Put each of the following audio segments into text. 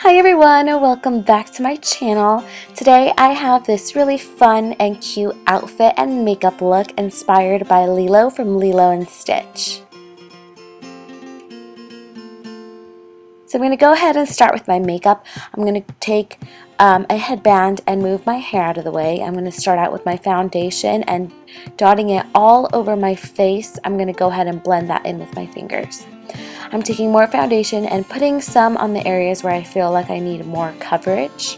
Hi everyone, welcome back to my channel. Today I have this really fun and cute outfit and makeup look inspired by Lilo from Lilo and Stitch. So I'm going to go ahead and start with my makeup. I'm going to take a headband and move my hair out of the way. I'm going to start out with my foundation and dotting it all over my face. I'm going to go ahead and blend that in with my fingers. I'm taking more foundation and putting some on the areas where I feel like I need more coverage.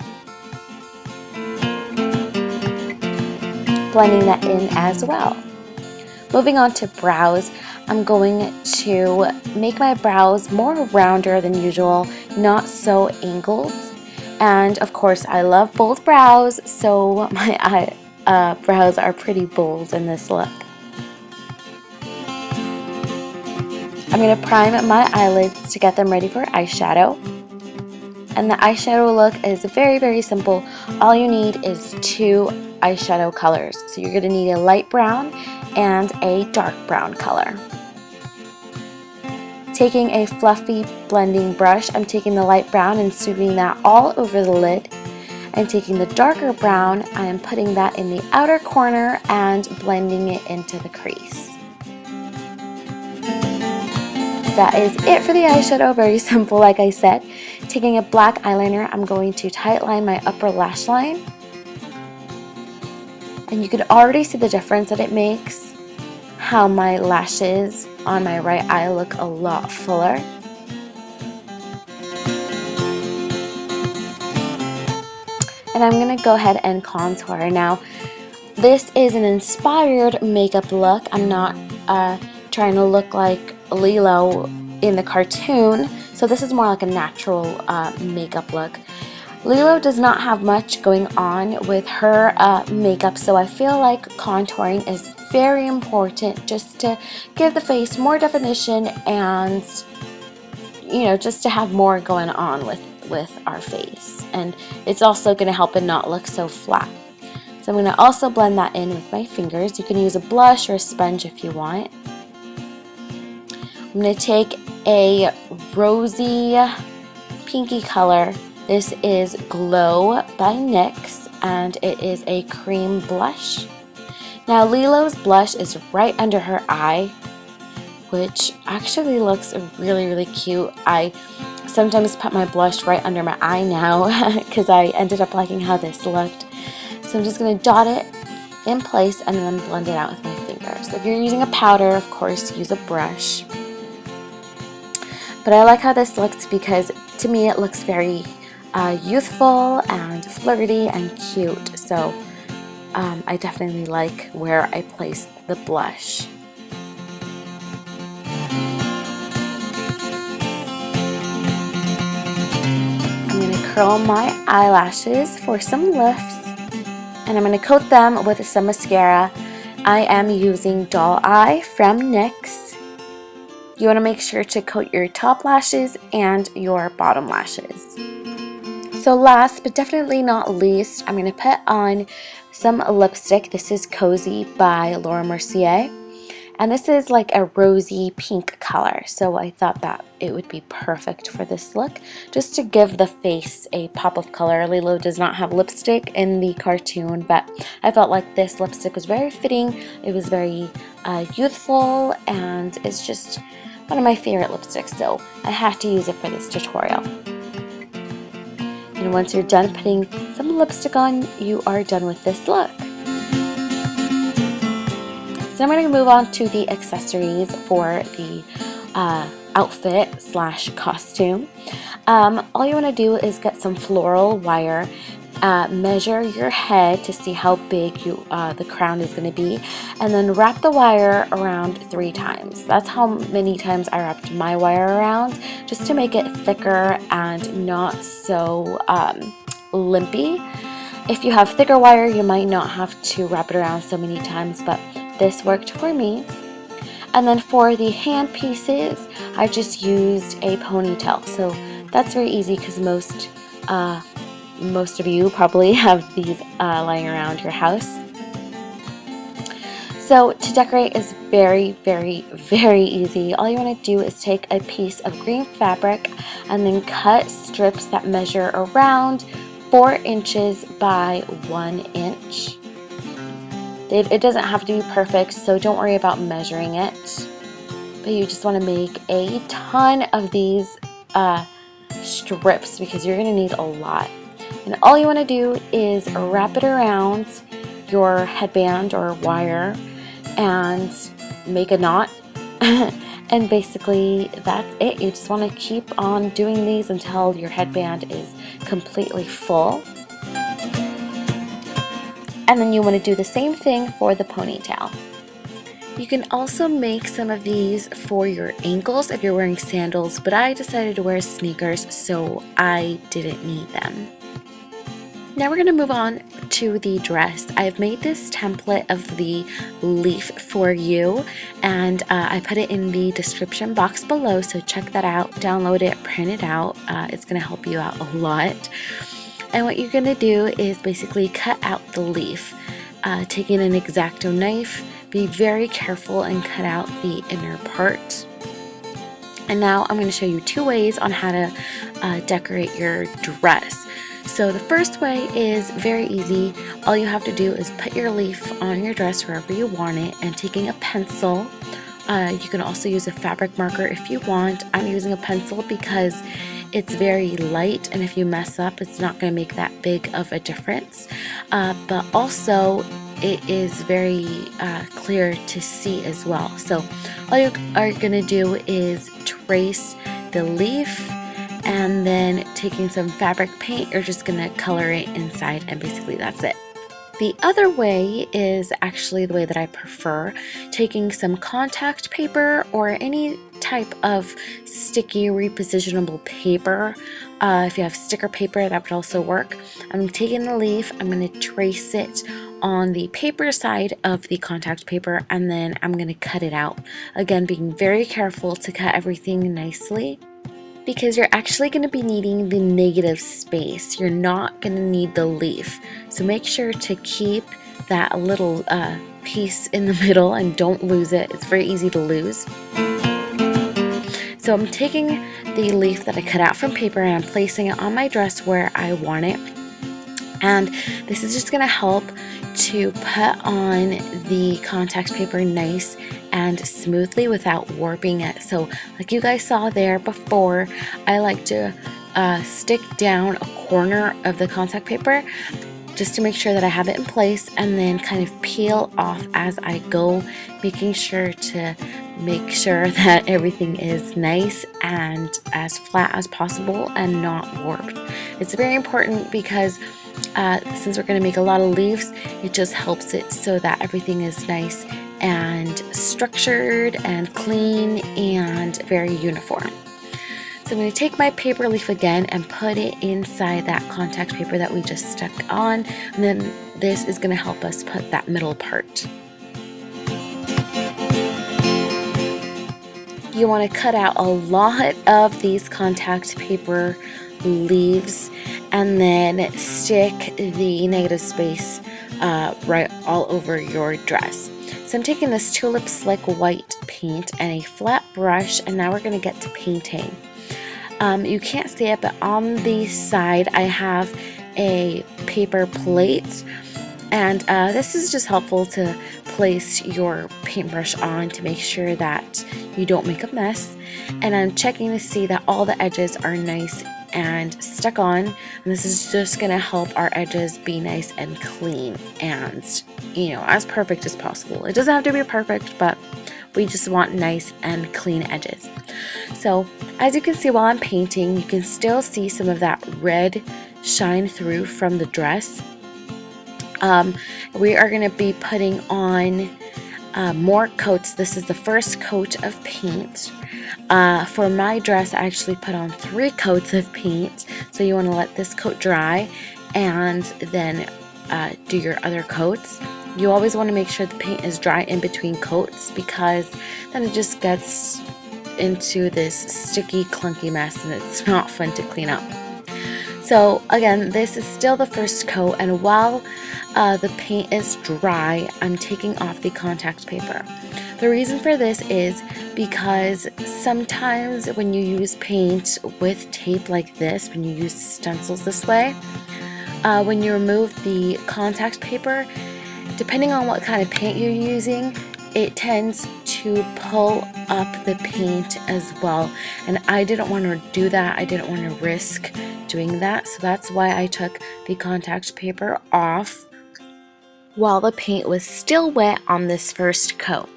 Blending that in as well. Moving on to brows, I'm going to make my brows more rounder than usual, not so angled. And of course, I love bold brows, so my brows are pretty bold in this look. I'm going to prime my eyelids to get them ready for eyeshadow. And the eyeshadow look is very, very simple. All you need is two eyeshadow colors. So you're going to need a light brown and a dark brown color. Taking a fluffy blending brush, I'm taking the light brown and sweeping that all over the lid. And taking the darker brown, I am putting that in the outer corner and blending it into the crease. That is it for the eyeshadow, very simple like I said. Taking a black eyeliner, I'm going to tight line my upper lash line. And you can already see the difference that it makes, how my lashes on my right eye look a lot fuller. And I'm going to go ahead and contour. Now, this is an inspired makeup look. I'm not trying to look like Lilo in the cartoon, so this is more like a natural makeup look. Lilo does not have much going on with her makeup, so I feel like contouring is very important just to give the face more definition and, you know, just to have more going on with our face. And it's also going to help it not look so flat. So I'm going to also blend that in with my fingers. You can use a blush or a sponge if you want. I'm going to take a rosy pinky color. This is Glow by NYX and it is a cream blush. Now Lilo's blush is right under her eye, which actually looks really, really cute. I sometimes put my blush right under my eye now because I ended up liking how this looked. So I'm just going to dot it in place and then blend it out with my fingers. If you're using a powder, of course, use a brush. But I like how this looks because to me it looks very youthful and flirty and cute. So I definitely like where I place the blush. I'm going to curl my eyelashes for some lifts. And I'm going to coat them with some mascara. I am using Doll Eye from NYX. You want to make sure to coat your top lashes and your bottom lashes. So last but definitely not least, I'm going to put on some lipstick. This is Cozy by Laura Mercier. And this is like a rosy pink color. So I thought that it would be perfect for this look, just to give the face a pop of color. Lilo does not have lipstick in the cartoon, but I felt like this lipstick was very fitting. It was very youthful, and it's just one of my favorite lipsticks, so I had to use it for this tutorial. And once you're done putting some lipstick on, you are done with this look. So I'm going to move on to the accessories for the outfit slash costume. All you want to do is get some floral wire, measure your head to see how big the crown is going to be, and then wrap the wire around 3 times. That's how many times I wrapped my wire around, just to make it thicker and not so limpy. If you have thicker wire, you might not have to wrap it around so many times, but this worked for me. And then for the hand pieces, I just used a ponytail. So that's very easy because most of you probably have these lying around your house. So So to decorate is very, very, very easy. All you want to do is take a piece of green fabric and then cut strips that measure around 4 inches by 1 inch. It doesn't have to be perfect, so don't worry about measuring it. But you just want to make a ton of these strips because you're going to need a lot. And all you want to do is wrap it around your headband or wire and make a knot. And basically that's it. You just want to keep on doing these until your headband is completely full. And then you want to do the same thing for the ponytail. You can also make some of these for your ankles if you're wearing sandals, but I decided to wear sneakers, so I didn't need them. Now we're going to move on to the dress. I've made this template of the leaf for you, and I put it in the description box below, so check that out, download it, print it out. It's going to help you out a lot. And what you're going to do is basically cut out the leaf, taking an X-Acto knife. Be very careful and cut out the inner part. And now I'm going to show you 2 ways on how to decorate your dress. So the first way is very easy. All you have to do is put your leaf on your dress wherever you want it, and taking a pencil. You can also use a fabric marker if you want. I'm using a pencil because it's very light, and if you mess up, it's not going to make that big of a difference. But also, it is very clear to see as well. So all you are going to do is trace the leaf, and then taking some fabric paint, you're just going to color it inside, and basically that's it. The other way is actually the way that I prefer, taking some contact paper or any type of sticky repositionable paper. If you have sticker paper, that would also work. I'm taking the leaf, I'm going to trace it on the paper side of the contact paper, and then I'm going to cut it out. Again, being very careful to cut everything nicely, because you're actually going to be needing the negative space. You're not going to need the leaf. So make sure to keep that little piece in the middle and don't lose it. It's very easy to lose. So I'm taking the leaf that I cut out from paper and I'm placing it on my dress where I want it. And this is just going to help to put on the contact paper nice and smoothly without warping it. So like you guys saw there before, I like to stick down a corner of the contact paper just to make sure that I have it in place, and then kind of peel off as I go, making sure that everything is nice and as flat as possible and not warped. It's very important because since we're going to make a lot of leaves, it just helps it so that everything is nice and structured and clean and very uniform. So I'm going to take my paper leaf again and put it inside that contact paper that we just stuck on, and then this is going to help us put that middle part. You want to cut out a lot of these contact paper leaves and then stick the negative space right all over your dress. So I'm taking this Tulip Slick white paint and a flat brush, and now we're going to get to painting. You can't see it, but on the side I have a paper plate, and this is just helpful to place your paintbrush on to make sure that you don't make a mess. And I'm checking to see that all the edges are nice and stuck on, and this is just going to help our edges be nice and clean and, you know, as perfect as possible. It doesn't have to be perfect, but we just want nice and clean edges. So as you can see while I'm painting, you can still see some of that red shine through from the dress. We are going to be putting on more coats. This is the first coat of paint. For my dress, I actually put on 3 coats of paint, so you want to let this coat dry and then do your other coats. You always want to make sure the paint is dry in between coats, because then it just gets into this sticky, clunky mess and it's not fun to clean up. So So again, this is still the first coat, and while the paint is dry, I'm taking off the contact paper. The reason for this is because sometimes when you use paint with tape like this, when you use stencils this way, when you remove the contact paper, depending on what kind of paint you're using, it tends to pull up the paint as well, and I didn't want to do that. I didn't want to risk doing that, so that's why I took the contact paper off while the paint was still wet on this first coat.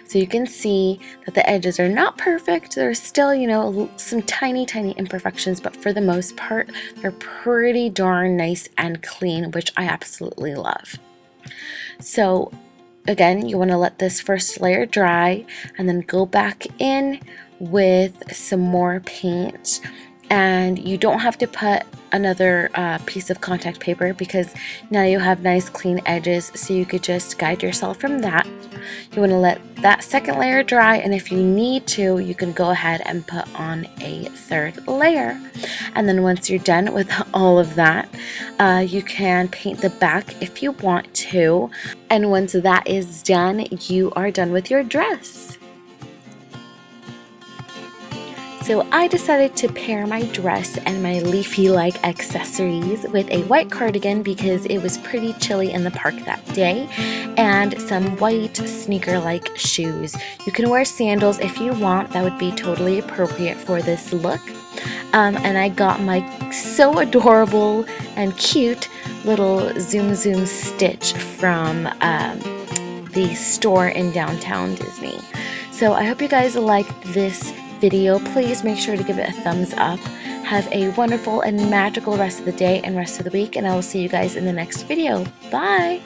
So you can see that the edges are not perfect. There's still, some tiny imperfections, but for the most part, they're pretty darn nice and clean, which I absolutely love. So again, you want to let this first layer dry and then go back in with some more paint. And you don't have to put another piece of contact paper because now you have nice clean edges, so you could just guide yourself from that. You want to let that second layer dry, and if you need to, you can go ahead and put on a third layer. And then once you're done with all of that, you can paint the back if you want to. And once that is done, you are done with your dress. So I decided to pair my dress and my leafy-like accessories with a white cardigan because it was pretty chilly in the park that day, and some white sneaker-like shoes. You can wear sandals if you want. That would be totally appropriate for this look. And I got my so adorable and cute little Zoom stitch from the store in downtown Disney. So I hope you guys liked this video. Please make sure to give it a thumbs up. Have a wonderful and magical rest of the day and rest of the week, and I will see you guys in the next video. Bye!